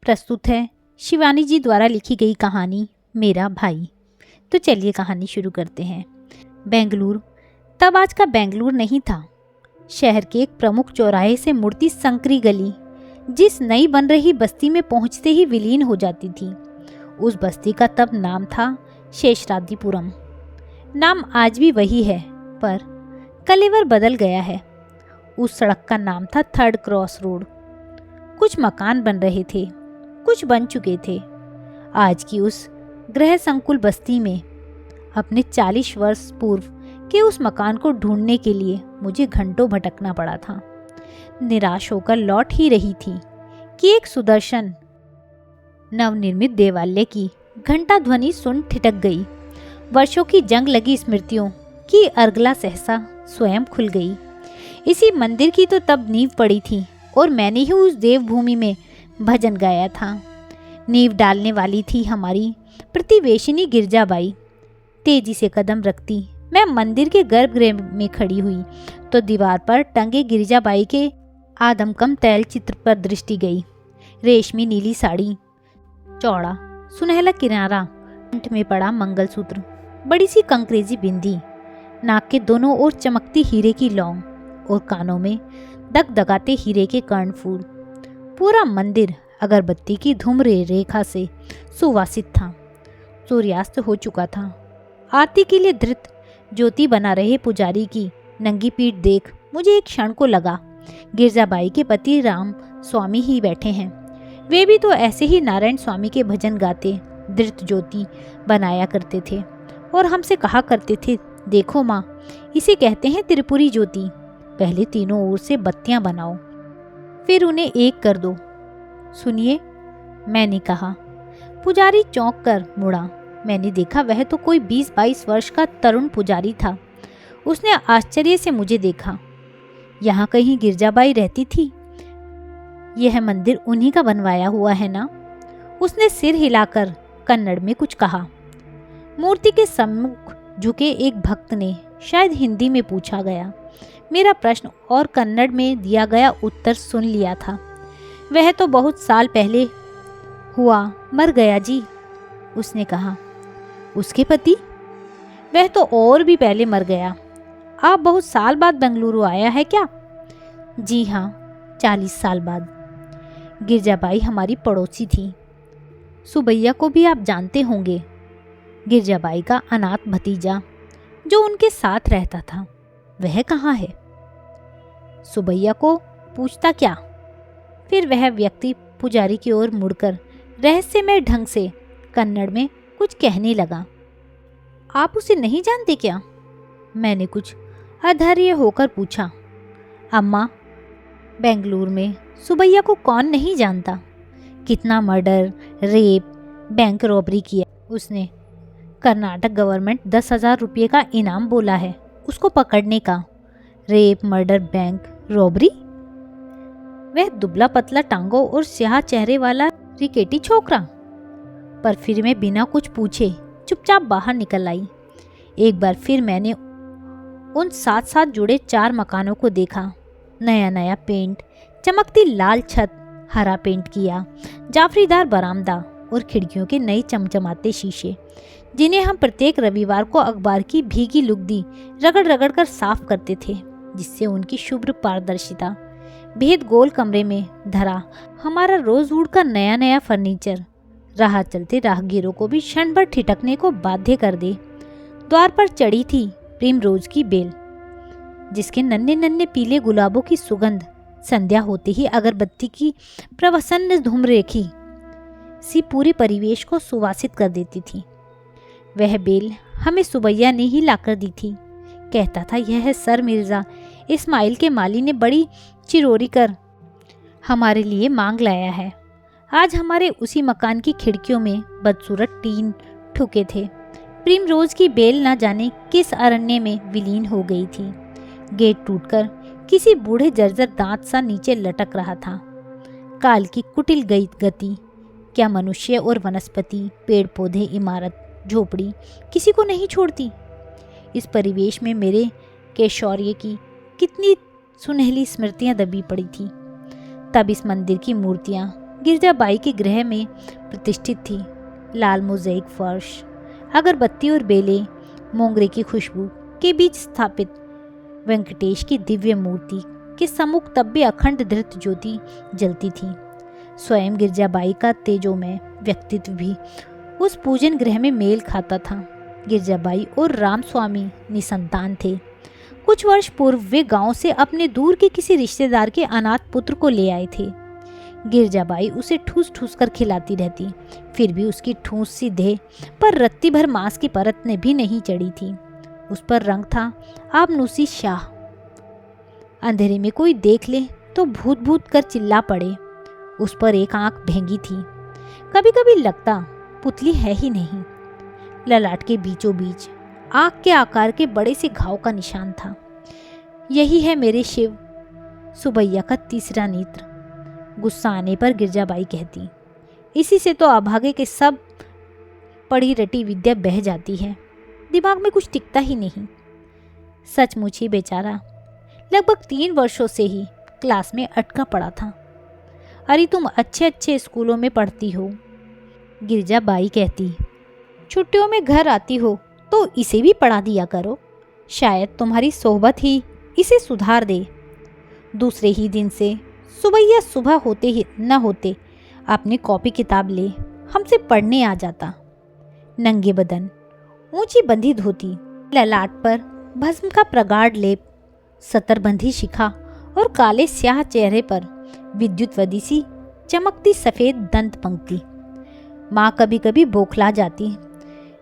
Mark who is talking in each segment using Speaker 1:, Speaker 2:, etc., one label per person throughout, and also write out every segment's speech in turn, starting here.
Speaker 1: प्रस्तुत है शिवानी जी द्वारा लिखी गई कहानी मेरा भाई। तो चलिए कहानी शुरू करते हैं। बेंगलुरु तब आज का बेंगलुरु नहीं था। शहर के एक प्रमुख चौराहे से मुड़ती संकरी गली जिस नई बन रही बस्ती में पहुंचते ही विलीन हो जाती थी, उस बस्ती का तब नाम था शेषराद्रिपुरम। नाम आज भी वही है, पर कलेवर बदल गया है। उस सड़क का नाम था थर्ड क्रॉस रोड। कुछ मकान बन रहे थे, कुछ बन चुके थे। आज की उस गृह संकुल बस्ती में अपने 40 वर्ष पूर्व के उस मकान को ढूंढने के लिए मुझे घंटों भटकना पड़ा था। निराश होकर लौट ही रही थी कि एक सुदर्शन नवनिर्मित देवालय की घंटा ध्वनि सुन ठिठक गई। वर्षों की जंग लगी स्मृतियों की अर्गला सहसा स्वयं खुल गई। इसी मंदिर की तो तब नींव पड़ी थी और मैंने ही उस देवभूमि में भजन गाया था। नींव डालने वाली थी हमारी प्रतिवेशिनी गिरजाबाई। तेजी से कदम रखती मैं मंदिर के गर्भगृह में खड़ी हुई तो दीवार पर टंगे गिरजाबाई के आदमकम तैल चित्र पर दृष्टि गई। रेशमी नीली साड़ी, चौड़ा सुनहला किनारा, कंठ में पड़ा मंगलसूत्र, बड़ी सी कंकरेजी बिंदी, नाक के दोनों ओर चमकती हीरे की लौंग और कानों में दगदगाते हीरे के कर्णफूल। पूरा मंदिर अगरबत्ती की धूम्र रेखा से सुवासित था। सूर्यास्त हो चुका था। आरती के लिए धृत ज्योति बना रहे पुजारी की नंगी पीठ देख मुझे एक क्षण को लगा गिरजाबाई के पति राम स्वामी ही बैठे हैं। वे भी तो ऐसे ही नारायण स्वामी के भजन गाते धृत ज्योति बनाया करते थे और हमसे कहा करते थे, देखो माँ, इसे कहते हैं त्रिपुरी ज्योति। पहले तीनों ओर से बत्तियां बनाओ, फिर उन्हें एक कर दो। सुनिए, मैंने कहा। पुजारी चौंक कर मुड़ा। मैंने देखा वह तो कोई 20-22 वर्ष का तरुण पुजारी था। उसने आश्चर्य से मुझे देखा। यहाँ कहीं गिरजाबाई रहती थी? यह मंदिर उन्हीं का बनवाया हुआ है ना? उसने सिर हिलाकर कन्नड़ में कुछ कहा। मूर्ति के सम्मुख झुके एक भक्त ने शायद हिंदी में पूछा गया मेरा प्रश्न और कन्नड़ में दिया गया उत्तर सुन लिया था। वह तो बहुत साल पहले हुआ मर गया जी, उसने कहा। उसके पति? वह तो और भी पहले मर गया। आप बहुत साल बाद बेंगलुरु आया है क्या? जी हाँ, 40 साल बाद। गिरजाबाई हमारी पड़ोसी थी। सुबैया को भी आप जानते होंगे, गिरजाबाई का अनाथ भतीजा जो उनके साथ रहता था। वह कहाँ है? सुबैया को पूछता क्या? फिर वह व्यक्ति पुजारी की ओर मुड़कर रहस्यमय ढंग से कन्नड़ में कुछ कहने लगा। आप उसे नहीं जानते क्या? मैंने कुछ अधैर्य होकर पूछा। अम्मा, बेंगलुरु में सुबैया को कौन नहीं जानता? कितना मर्डर, रेप, बैंक रॉबरी किया उसने। कर्नाटक गवर्नमेंट 10,000 रुपये का इनाम बोला है उसको पकड़ने का। Rape, murder, bank robbery? वह दुबला पतला टांगों और स्याह चेहरे वाला रिकेटी छोकरा। पर फिर मैं बिना कुछ पूछे चुपचाप बाहर निकल आई। एक बार फिर मैंने उन साथ साथ जुड़े 4 मकानों को देखा। नया नया पेंट, चमकती लाल छत, हरा पेंट किया, जाफरीदार बरामदा और खिड़कियों के नए चमचमाते शीशे, जिन्हें हम प्रत्येक रविवार को अखबार की भीगी लुगदी रगड़ रगड़ कर साफ करते थे, जिससे उनकी शुभ्र पारदर्शिता भेद गोल कमरे में धरा हमारा रोजवुड का नया नया फर्नीचर राह चलते राहगीरों को भी क्षण भर ठिठकने को बाध्य कर दे। द्वार पर चढ़ी थी प्रिमरोज की बेल, जिसके नन्हे नन्हे पीले गुलाबों की सुगंध संध्या होते ही अगरबत्ती की प्रवसन्न धूम्ररेखी सी पूरे परिवेश को सुवासित कर देती थी। वह बेल हमें सुबैया ने ही लाकर दी थी। कहता था यह सर मिर्जा इस्माइल के माली ने बड़ी चिरोरी कर हमारे लिए मांग लाया है। आज हमारे उसी मकान की खिड़कियों में बदसूरत टीन ठुके थे। प्रिमरोज की बेल न जाने किस अरण्य में विलीन हो गई थी। गेट टूटकर किसी बूढ़े जर्जर दांत सा नीचे लटक रहा था। काल की कुटिल गई गति क्या मनुष्य और वनस्पति, पेड़ पौधे, इमारत, झोपड़ी किसी को नहीं छोड़ती। इस परिवेश में मेरे कैशौर्य की कितनी सुनहली स्मृतियां दबी पड़ी थी। तब इस मंदिर की मूर्तियां गिरजाबाई के गृह में प्रतिष्ठित थी। लाल मोज़ेक फर्श, अगरबत्ती और बेले, मोंगरे की खुशबू के बीच स्थापित वेंकटेश की दिव्य मूर्ति के सम्मुख तब भी अखंड धृत ज्योति जलती थी। स्वयं गिरजाबाई का तेजोमय व्यक्तित्व भी उस पूजन गृह में मेल खाता था। गिरजाबाई और रामस्वामी निसंतान थे। कुछ वर्ष पूर्व वे गांव से अपने दूर के किसी रिश्तेदार के अनाथ पुत्र को ले आए थे। गिरजाबाई उसे ठूस ठूस कर खिलाती रहती, फिर भी उसकी ठूस सी देह पर रत्ती भर मांस की परत ने भी नहीं चढ़ी थी। उस पर रंग था आबनूसी शाह। अंधेरे में कोई देख ले तो भूत भूत कर चिल्ला पड़े। उस पर एक आंख भेंगी थी, कभी कभी लगता पुतली है ही नहीं। ललाट के बीचों बीच आंख के आकार के बड़े से घाव का निशान था। यही है मेरे शिव, सुबैया का तीसरा नेत्र। गुस्सा आने पर गिरजाबाई कहती, इसी से तो अभागे के सब पढ़ी रटी विद्या बह जाती है, दिमाग में कुछ टिकता ही नहीं। सचमुच ही बेचारा लगभग 3 वर्षों से ही क्लास में अटका पड़ा था। अरे तुम अच्छे अच्छे स्कूलों में पढ़ती हो, गिरजाबाई कहती, छुट्टियों में घर आती हो तो इसे भी पढ़ा दिया करो, शायद तुम्हारी सोहबत ही इसे सुधार दे। दूसरे ही दिन से सुबह सुबह होते ही न होते अपनी कॉपी किताब ले हमसे पढ़ने आ जाता। नंगे बदन, ऊंची बंधी धोती, ललाट पर भस्म का प्रगाढ़ लेप, सतरबंधी शिखा और काले स्याह चेहरे पर विद्युतवदी सी चमकती सफेद दंत पंक्ति। माँ कभी कभी बौखला जाती,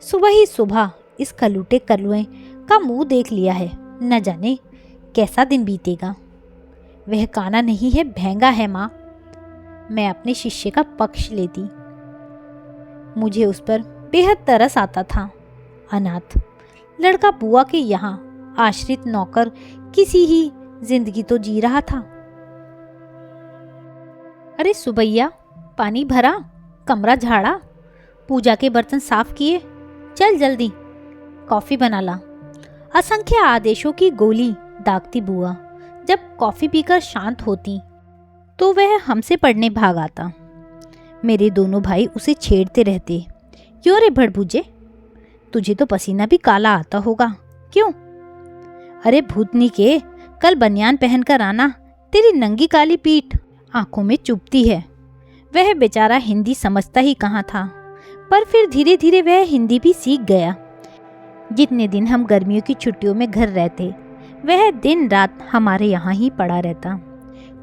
Speaker 1: सुबह ही सुबह इस कलूटे कलुए का मुंह देख लिया है, न जाने कैसा दिन बीतेगा। वह काना नहीं है, भेंगा है माँ। मैं अपने शिष्य का पक्ष लेती। मुझे उस पर बेहद तरस आता था। अनाथ लड़का बुआ के यहाँ आश्रित नौकर किसी ही जिंदगी तो जी रहा था। अरे सुबैया, पानी भरा, कमरा झाड़ा, पूजा के बर्तन साफ किए, चल जल्दी कॉफी बना ला। असंख्य आदेशों की गोली दागती बुआ जब कॉफी पीकर शांत होती तो वह हमसे पढ़ने भाग आता। मेरे दोनों भाई उसे छेड़ते रहते, क्यों रे भड़बूजे, तुझे तो पसीना भी काला आता होगा, क्यों? अरे भूतनी के, कल बनियान पहनकर आना, तेरी नंगी काली पीठ आंखों में चुभती है। वह बेचारा हिंदी समझता ही कहाँ था, पर फिर धीरे धीरे वह हिंदी भी सीख गया। जितने दिन हम गर्मियों की छुट्टियों में घर रहते, वह दिन रात हमारे यहाँ ही पड़ा रहता।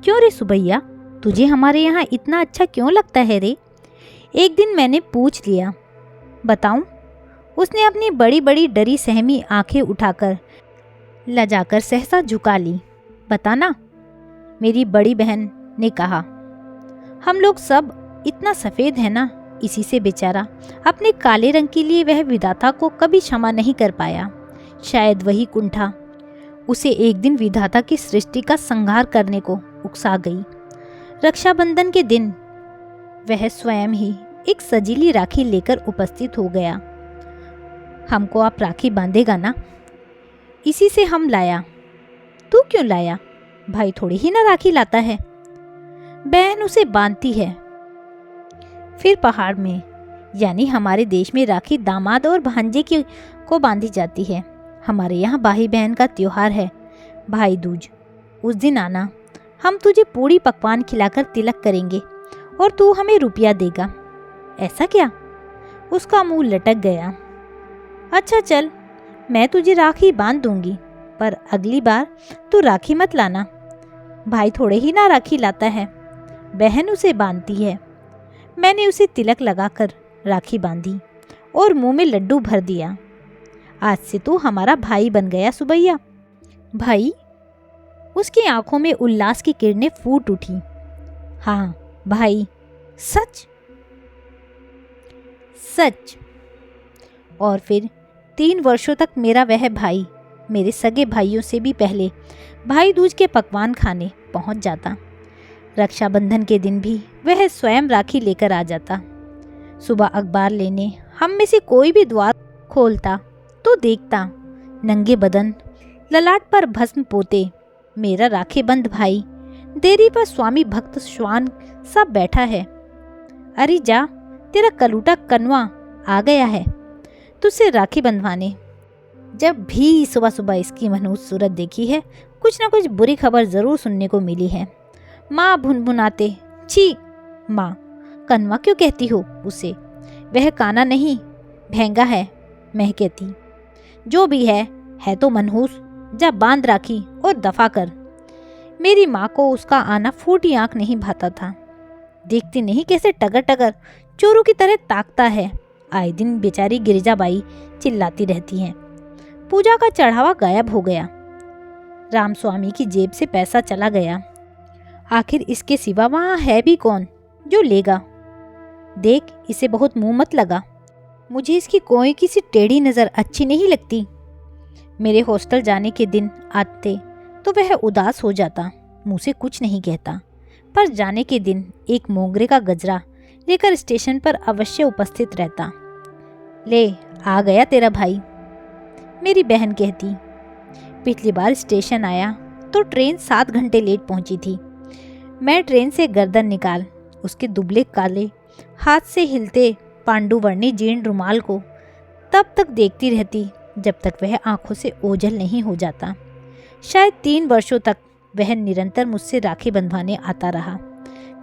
Speaker 1: क्यों रे सुबैया, तुझे हमारे यहाँ इतना अच्छा क्यों लगता है रे? एक दिन मैंने पूछ लिया। बताऊं? उसने अपनी बड़ी बड़ी डरी सहमी आंखें उठाकर लजाकर सहसा झुका ली। बताना, मेरी बड़ी बहन ने कहा। हम लोग सब इतना सफ़ेद है ना, इसी से बेचारा अपने काले रंग के लिए वह विधाता को कभी क्षमा नहीं कर पाया। शायद वही कुंठा उसे एक दिन विधाता की सृष्टि का संहार करने को उकसा गई। रक्षाबंधन के दिन वह स्वयं ही एक सजीली राखी लेकर उपस्थित हो गया। हमको आप राखी बांधेगा ना? इसी से हम लाया। तू क्यों लाया? भाई थोड़ी ही ना राखी लाता है। बहन उसे बांधती है। फिर पहाड़ में, यानी हमारे देश में, राखी दामाद और भांजे को बांधी जाती है। हमारे यहाँ भाई बहन का त्योहार है, भाई दूज। उस दिन आना, हम तुझे पूरी पकवान खिलाकर तिलक करेंगे और तू हमें रुपया देगा। ऐसा क्या? उसका मुंह लटक गया। अच्छा चल, मैं तुझे राखी बांध दूंगी, पर अगली बार तू राखी मत लाना। भाई थोड़े ही ना राखी लाता है, बहन उसे बांधती है। मैंने उसे तिलक लगाकर राखी बांधी और मुंह में लड्डू भर दिया। आज से तू हमारा भाई बन गया सुबैया। भाई? उसकी आंखों में उल्लास की किरणें फूट उठी। हाँ भाई, सच सच। और फिर 3 वर्षों तक मेरा वह भाई मेरे सगे भाइयों से भी पहले भाई दूज के पकवान खाने पहुंच जाता। रक्षाबंधन के दिन भी वह स्वयं राखी लेकर आ जाता। सुबह अखबार लेने हम में से कोई भी द्वार खोलता तो देखता, नंगे बदन, ललाट पर भस्म पोते, मेरा राखीबंद भाई देरी पर स्वामी भक्त श्वान सा बैठा है। अरे जा, तेरा कलूटा कनवा आ गया है तुझसे राखी बंधवाने। जब भी सुबह सुबह इसकी मनहूस सूरत देखी है, कुछ ना कुछ बुरी खबर ज़रूर सुनने को मिली है। माँ भुनभुनाते, छी माँ, कनवा क्यों कहती हो उसे? वह काना नहीं, भेंगा है। मैं कहती, जो भी है तो मनहूस, जा बांध राखी और दफा कर। मेरी माँ को उसका आना फूटी आंख नहीं भाता था। देखती नहीं कैसे टगर टगर चोरों की तरह ताकता है। आए दिन बेचारी गिरिजाबाई चिल्लाती रहती हैं। पूजा का चढ़ावा गायब हो गया। रामस्वामी की जेब से पैसा चला गया। आखिर इसके सिवा वहाँ है भी कौन जो लेगा? देख, इसे बहुत मुंह मत लगा। मुझे इसकी कोई किसी टेढ़ी नज़र अच्छी नहीं लगती। मेरे हॉस्टल जाने के दिन आते तो वह उदास हो जाता, मुँह से कुछ नहीं कहता, पर जाने के दिन एक मोगरे का गजरा लेकर स्टेशन पर अवश्य उपस्थित रहता। ले, आ गया तेरा भाई, मेरी बहन कहती। पिछली बार स्टेशन आया तो ट्रेन 7 घंटे लेट पहुंची थी। मैं ट्रेन से गर्दन निकाल उसके दुबले काले हाथ से हिलते पांडुवर्णी जीर्ण रुमाल को तब तक देखती रहती जब तक वह आंखों से ओझल नहीं हो जाता। शायद 3 वर्षों तक वह निरंतर मुझसे राखी बंधवाने आता रहा।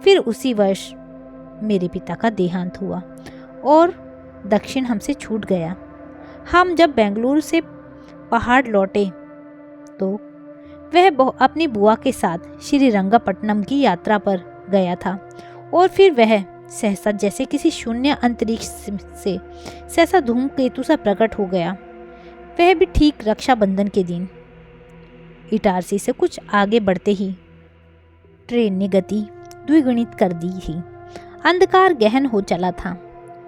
Speaker 1: फिर उसी वर्ष मेरे पिता का देहांत हुआ और दक्षिण हमसे छूट गया। हम जब बेंगलुरु से पहाड़ लौटे तो वह अपनी बुआ के साथ श्री रंगापट्टनम की यात्रा पर गया था और फिर वह सहसा जैसे किसी शून्य अंतरिक्ष से सहसा धूमकेतु सा प्रकट हो गया। वह भी ठीक रक्षाबंधन के दिन। इटारसी से कुछ आगे बढ़ते ही ट्रेन ने गति द्विगुणित कर दी थी। अंधकार गहन हो चला था।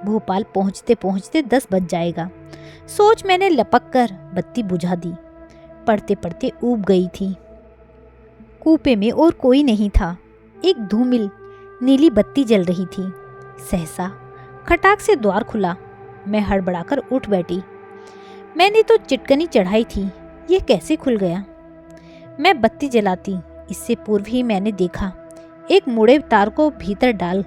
Speaker 1: भोपाल पहुंचते पहुंचते 10 बज जाएगा। सोच मैंने लपक कर बत्ती बुझा दी। पढ़ते पढ़ते ऊब गई थी। कूपे में और कोई नहीं था। एक धूमिल नीली बत्ती जल रही थी। सहसा खटाक से द्वार खुला। मैं हड़बड़ाकर उठ बैठी। मैंने तो चिटकनी चढ़ाई थी, ये कैसे खुल गया? मैं बत्ती जलाती इससे पूर्व ही मैंने देखा एक मुड़े तार को भीतर डाल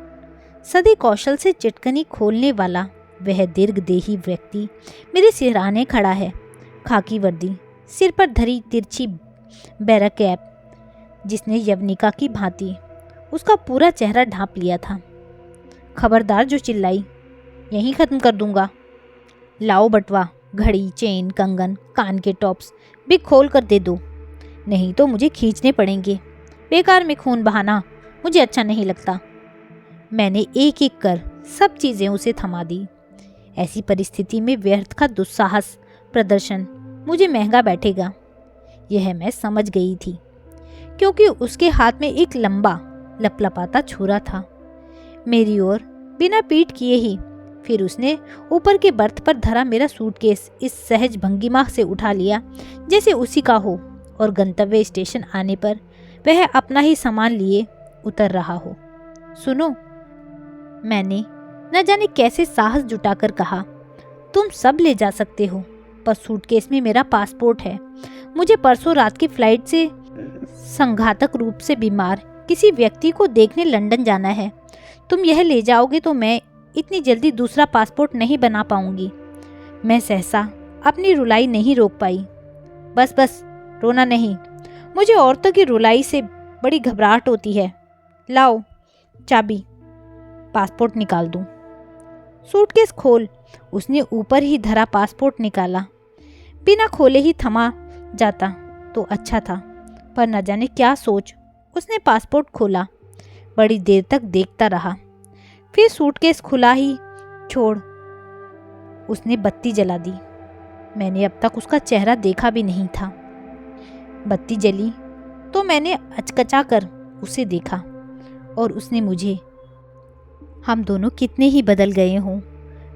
Speaker 1: सदी कौशल से चिटकनी खोलने वाला वह दीर्घदेही व्यक्ति मेरे सिरहाने खड़ा है। खाकी वर्दी, सिर पर धरी तिरछी बैरक कैप जिसने यवनिका की भांति उसका पूरा चेहरा ढांप लिया था। खबरदार जो चिल्लाई, यहीं ख़त्म कर दूंगा। लाओ बटवा, घड़ी, चेन, कंगन, कान के टॉप्स भी खोल कर दे दो, नहीं तो मुझे खींचने पड़ेंगे। बेकार में खून बहाना मुझे अच्छा नहीं लगता। मैंने एक एक कर सब चीज़ें उसे थमा दी। ऐसी परिस्थिति में व्यर्थ का दुस्साहस प्रदर्शन मुझे महंगा बैठेगा, यह मैं समझ गई थी, क्योंकि उसके हाथ में एक लंबा लपलपाता छुरा था। मेरी ओर बिना पीठ किए ही फिर उसने ऊपर के बर्थ पर धरा मेरा सूटकेस इस सहज भंगिमा से उठा लिया जैसे उसी का हो और गंतव्य स्टेशन आने पर वह अपना ही सामान लिए उतर रहा हो। सुनो, मैंने न जाने कैसे साहस जुटाकर कहा, तुम सब ले जा सकते हो, पर सूटकेस में मेरा पासपोर्ट है। मुझे परसों रात की फ्लाइट से संघातक रूप से बीमार किसी व्यक्ति को देखने लंदन जाना है। तुम यह ले जाओगे तो मैं इतनी जल्दी दूसरा पासपोर्ट नहीं बना पाऊंगी। मैं सहसा अपनी रुलाई नहीं रोक पाई। बस बस, रोना नहीं, मुझे औरतों की रुलाई से बड़ी घबराहट होती है। लाओ चाबी, पासपोर्ट निकाल दूं। सूटकेस खोल। उसने ऊपर ही धरा पासपोर्ट निकाला। बिना खोले ही थमा जाता तो अच्छा था, पर न जाने क्या सोच उसने पासपोर्ट खोला। बड़ी देर तक देखता रहा, फिर सूटकेस खुला ही छोड़ उसने बत्ती जला दी। मैंने अब तक उसका चेहरा देखा भी नहीं था। बत्ती जली तो मैंने अचकचा कर उसे देखा और उसने मुझे। हम दोनों कितने ही बदल गए हों।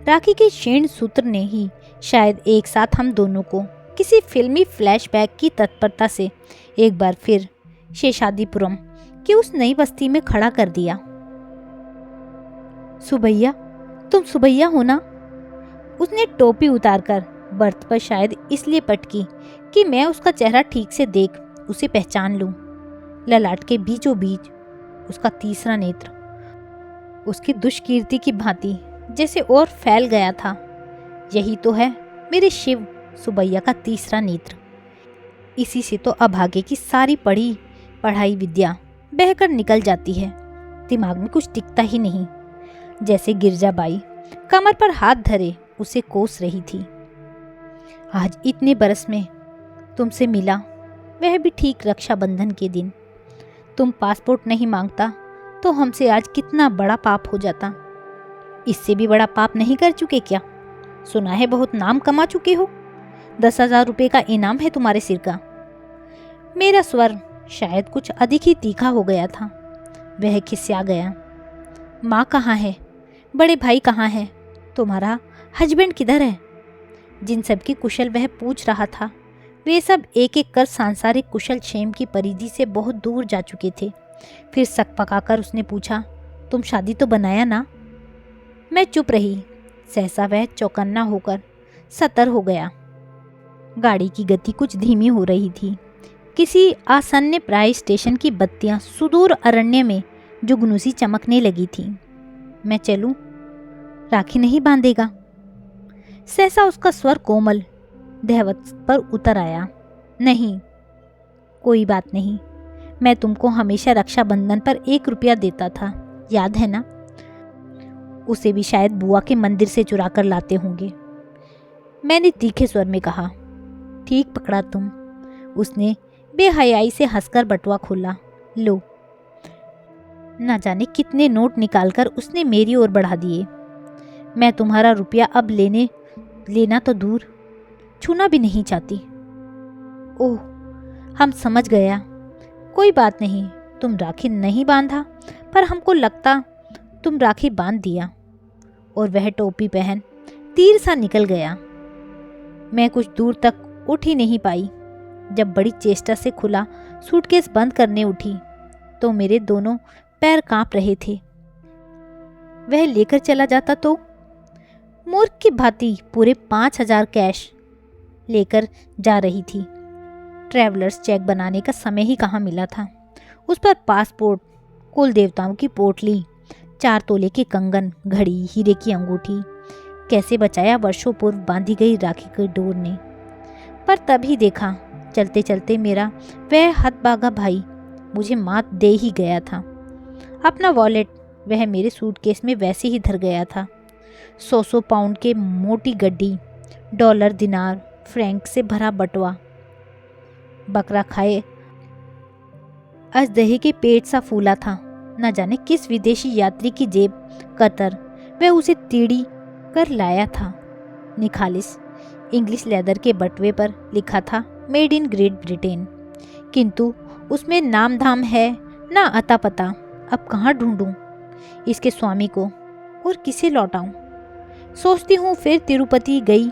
Speaker 1: राखी के क्षीण सूत्र ने ही शायद एक साथ हम दोनों को किसी फिल्मी फ्लैशबैक की तत्परता से एक बार फिर शेषाद्रिपुरम की उस नई बस्ती में खड़ा कर दिया। सुबैया, तुम सुबैया हो ना? उसने टोपी उतारकर बर्थ पर शायद इसलिए पटकी कि मैं उसका चेहरा ठीक से देख उसे पहचान लूं। ललाट के बीचों बीच उसका तीसरा नेत्र उसकी दुष्कीर्ति की भांति जैसे और फैल गया था। यही तो है मेरे शिव सुबैया का तीसरा नेत्र। इसी से तो अभागे की सारी पढ़ाई विद्या बहकर निकल जाती है। दिमाग में कुछ टिकता ही नहीं। जैसे गिरजाबाई कमर पर हाथ धरे उसे कोस रही थी। आज इतने बरस में तुमसे मिला, वह भी ठीक रक्षाबंधन के दिन। तुम पासपोर्ट नहीं मांगता तो हमसे आज कितना बड़ा पाप हो जाता। इससे भी बड़ा पाप नहीं कर चुके क्या? सुना है बहुत नाम कमा चुके हो। 10,000 रुपये का इनाम है तुम्हारे सिर का। मेरा स्वर शायद कुछ अधिक ही तीखा हो गया था। वह खिसिया गया। माँ कहाँ है? बड़े भाई कहाँ है? तुम्हारा हस्बैंड किधर है? जिन सब की कुशल वह पूछ रहा था, वे सब एक एक कर सांसारिक कुशल क्षेम की परिधि से बहुत दूर जा चुके थे। फिर सक पकाकर उसने पूछा, तुम शादी तो बनाया ना? मैं चुप रही। सहसा वह चौकन्ना होकर सतर हो गया। गाड़ी की गति कुछ धीमी हो रही थी। किसी आसन्न प्राय स्टेशन की बत्तियां सुदूर अरण्य में जुगनुसी चमकने लगी थी। मैं चलूं? राखी नहीं बांधेगा? सहसा उसका स्वर कोमल दहवत पर उतर आया। नहीं, कोई बात नहीं। मैं तुमको हमेशा रक्षाबंधन पर 1 रुपया देता था, याद है ना? उसे भी शायद बुआ के मंदिर से चुरा कर लाते होंगे। मैंने तीखे स्वर में कहा। ठीक पकड़ा तुम। उसने बेहयाई से हंसकर बटुआ खोला। लो। न जाने कितने नोट निकालकर उसने मेरी ओर बढ़ा दिए। मैं तुम्हारा रुपया अब लेना तो दूर, छूना भी नहीं चाहती। ओह, हम समझ गया। कोई बात नहीं, तुम राखी नहीं बांधा, पर हमको लगता तुम राखी बांध दिया। और वह टोपी पहन तीर सा निकल गया। मैं कुछ दूर तक उठ ही नहीं पाई। जब बड़ी चेष्टा से खुला सूटकेस बंद करने उठी तो मेरे दोनों पैर कांप रहे थे। वह लेकर चला जाता तो? मूर्ख की भांति पूरे 5,000 कैश लेकर जा रही थी। ट्रैवलर्स चेक बनाने का समय ही कहाँ मिला था। उस पर पासपोर्ट, कुल देवताओं की पोटली, 4 तोले के कंगन, घड़ी, हीरे की अंगूठी, कैसे बचाया वर्षों पूर्व बांधी गई राखी की डोर ने। पर तभी देखा, चलते चलते मेरा वह हतभागा भाई मुझे मात दे ही गया था। अपना वॉलेट वह मेरे सूटकेस में वैसे ही धर गया था। 100 पाउंड के मोटी गड्डी, डॉलर, दिनार, फ्रैंक से भरा बटुआ, बकरा खाए अजदहे के पेट सा फूला था। न जाने किस विदेशी यात्री की जेब कतर वह उसे तीड़ी कर लाया था। निखालिस इंग्लिश लेदर के बटवे पर लिखा था मेड इन ग्रेट ब्रिटेन, किंतु उसमें नाम धाम है ना अता पता। अब कहाँ ढूंढूं इसके स्वामी को और किसे लौटाऊं? सोचती हूँ फिर तिरुपति गई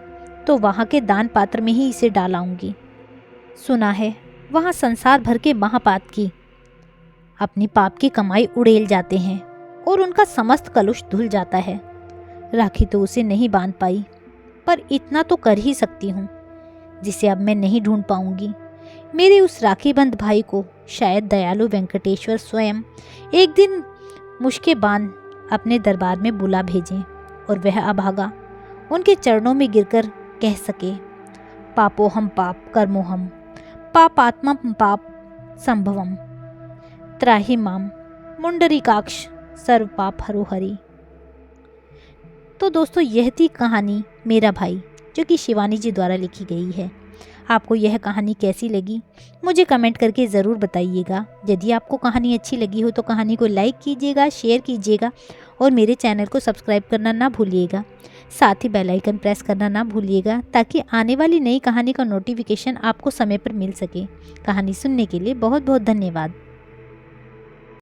Speaker 1: तो वहाँ के दान पात्र में ही इसे डालाऊंगी। सुना है वहाँ संसार भर के महापातकी अपनी पाप की कमाई उड़ेल जाते हैं और उनका समस्त कलुष धुल जाता है। राखी तो उसे नहीं बांध पाई, पर इतना तो कर ही सकती हूँ जिसे अब मैं नहीं ढूंढ पाऊंगी। मेरे उस राखीबंद भाई को शायद दयालु वेंकटेश्वर स्वयं एक दिन मुश्के बांध अपने दरबार में बुला भेजें और वह अभागा उनके चरणों में गिरकर कह सके, पापोहम पाप कर्मोहम पापात्मम पाप संभवम त्राहि माम मुंडरीकाक्ष सर्व पाप हरो हरि। तो दोस्तों, यह थी कहानी मेरा भाई, जो कि शिवानी जी द्वारा लिखी गई है। आपको यह कहानी कैसी लगी मुझे कमेंट करके ज़रूर बताइएगा। यदि आपको कहानी अच्छी लगी हो तो कहानी को लाइक कीजिएगा, शेयर कीजिएगा और मेरे चैनल को सब्सक्राइब करना ना भूलिएगा। साथ ही बेल आइकन प्रेस करना ना भूलिएगा ताकि आने वाली नई कहानी का नोटिफिकेशन आपको समय पर मिल सके। कहानी सुनने के लिए बहुत बहुत धन्यवाद।